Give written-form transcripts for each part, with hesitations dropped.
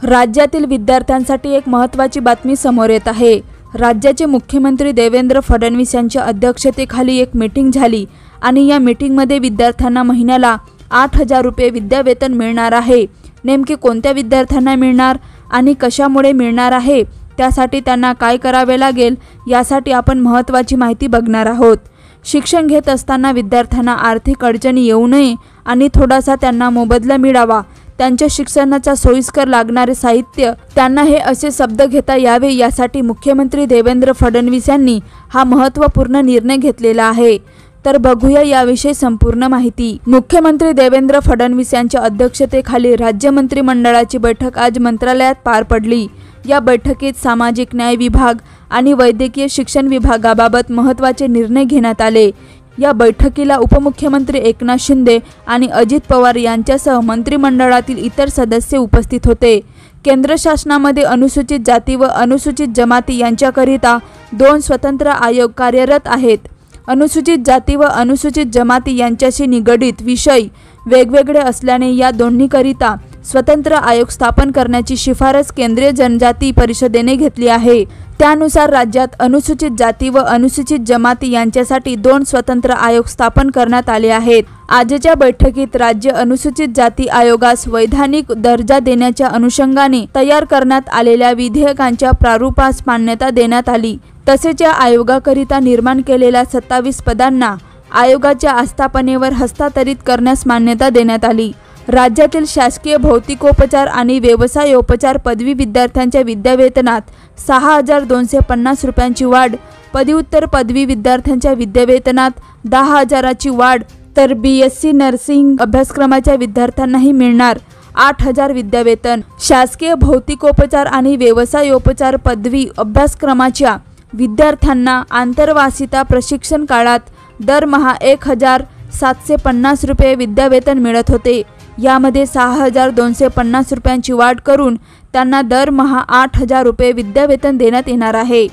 राज्यातील विद्यार्थ्यांसाठी एक महत्त्वाची बातमी समोर येत आहे। राज्याचे मुख्यमंत्री देवेंद्र फडणवीस यांच्या अध्यक्षतेखाली एक मीटिंग झाली आणि या मीटिंगमध्ये विद्यार्थ्यांना महिन्याला 8,000 रुपये विद्यावेतन मिळणार आहे। नेमके कोणत्या विद्यार्थ्यांना मिळणार आणि कशामुळे मिळणार आहे, त्यासाठी त्यांना काय करावे लागेल यासाठी आपण महत्त्वाची माहिती बघणार आहोत। शिक्षण घेत असताना विद्यार्थ्यांना आर्थिक अडचणी येऊ नये आणि थोडासा त्यांना मोबदला मिळावा, त्यांच्या शिक्षणाचा सोयीस्कर लागणारे साहित्य त्यांना हे असे शब्द घेता यावे, यासाठी मुख्यमंत्री देवेंद्र फडणवीस यांनी हा महत्त्वपूर्ण निर्णय घेतलेला आहे। तर बघूया याविषयी संपूर्ण माहिती। मुख्यमंत्री देवेंद्र फडणवीस यांच्या अध्यक्षतेखाली राज्य मंत्रिमंडळाची बैठक आज मंत्रालयात पार पडली। या बैठकीत सामाजिक न्याय विभाग आणि वैद्यकीय शिक्षण विभागाबाबत महत्त्वाचे निर्णय घेण्यात आले। या बैठकीला उपमुख्यमंत्री एकनाथ शिंदे आणि अजित पवार यांच्यासह मंत्रिमंडळातील इतर सदस्य उपस्थित होते। केंद्र शासनामध्ये अनुसूचित जाती व अनुसूचित जमाती यांच्याकरिता 2 स्वतंत्र आयोग कार्यरत आहेत। अनुसूचित जाती व अनुसूचित जमाती यांच्याशी निगडित विषय वेगवेगळे असल्याने या दोन्हीकरिता स्वतंत्र आयोग स्थापन करण्याची शिफारस केंद्रीय जनजाती परिषदेने घेतली आहे। त्यानुसार राज्यात अनुसूचित जाती व अनुसूचित जमाती यांच्यासाठी 2 स्वतंत्र आयोग स्थापन करण्यात आले आहेत। आजच्या बैठकीत राज्य अनुसूचित जाती आयोगास वैधानिक दर्जा देण्याच्या अनुषंगाने तयार करण्यात आलेल्या विधेयकांच्या प्रारूपास मान्यता देण्यात आली। तसेच या आयोगाकरिता निर्माण केलेल्या 27 पदांना आयोगाच्या आस्थापनेवर हस्तांतरित करण्यास मान्यता देण्यात आली। राज्यातील शासकीय भौतिकोपचार आणि व्यवसायोपचार पदवी विद्यार्थ्यांच्या विद्यावेतनात 6,250 रुपयांची वाढ, पदव्युत्तर पदवी विद्यार्थ्यांच्या विद्यावेतनात 10,000ची वाढ, तर BSc नर्सिंग अभ्यासक्रमाच्या विद्यार्थ्यांनाही मिळणार 8,000 विद्यावेतन। शासकीय भौतिकोपचार आणि व्यवसायोपचार पदवी अभ्यासक्रमाच्या विद्यार्थ्यांना आंतरवासिता प्रशिक्षण काळात दरमहा 1,750 रुपये विद्यावेतन मिळत होते। यामध्ये 6,250 रुपयांची वाढ करून त्यांना दरमहा 8,000 रुपये विद्यावेतन देण्यात येणार आहे।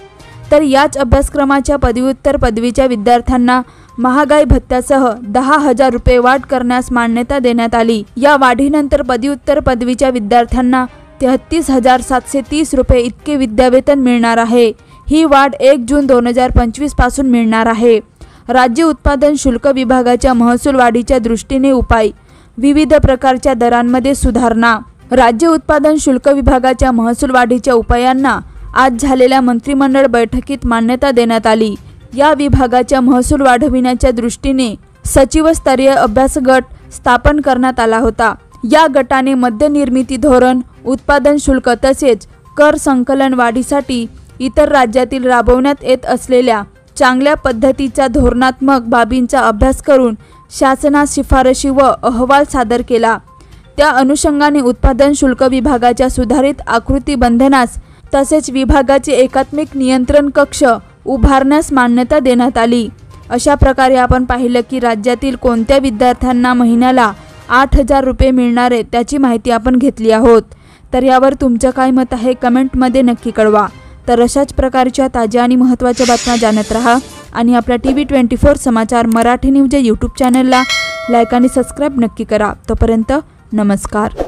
तर याच अभ्यासक्रमाच्या पदव्युत्तर पदवीच्या विद्यार्थ्यांना महागाई भत्त्यासह 10,000 रुपये वाढ करण्यास मान्यता देण्यात आली। या वाढीनंतर पदव्युत्तर पदवीच्या विद्यार्थ्यांना 33,730 रुपये इतके विद्यावेतन मिळणार आहे। ही वाढ 1 जून 2025 पासून मिळणार आहे। राज्य उत्पादन शुल्क विभागाच्या महसूल वाढीच्या दृष्टीने उपाय, विविध प्रकारच्या दरांमध्ये सुधारणा। राज्य उत्पादन शुल्क विभागाच्या महसूल वाढीच्या उपायांना आज झालेल्या मंत्रिमंडळ बैठकीत मान्यता देण्यात आली। या विभागाच्या महसूल वाढविण्याच्या दृष्टीने सचिवस्तरीय अभ्यास गट स्थापन करण्यात आला होता। या गटाने मद्यनिर्मिती धोरण, उत्पादन शुल्क तसेच कर संकलन वाढीसाठी इतर राज्यातील राबवण्यात येत असलेल्या चांगल्या पद्धतीच्या धोरणात्मक बाबींचा अभ्यास करून शासनास शिफारशी व अहवाल सादर केला। त्या अनुषंगाने उत्पादन शुल्क विभागाच्या सुधारित आकृती बंधनास तसेच विभागाचे एकात्मिक नियंत्रण कक्ष उभारण्यास मान्यता देण्यात आली। अशा प्रकारे आपण पाहिलं की राज्यातील कोणत्या विद्यार्थ्यांना महिन्याला 8,000 रुपये मिळणार आहेत त्याची माहिती आपण घेतली आहोत। तर यावर तुमचं काय मत आहे कमेंटमध्ये नक्की कळवा। तर अशाच प्रकारच्या ताज्या आणि महत्त्वाच्या बातम्या जाणत रहा आणि आपल्या TV24 समाचार मराठी न्यूज या यूट्यूब चॅनलला लाईक आणि सबस्क्राईब नक्की करा। तोपर्यंत नमस्कार।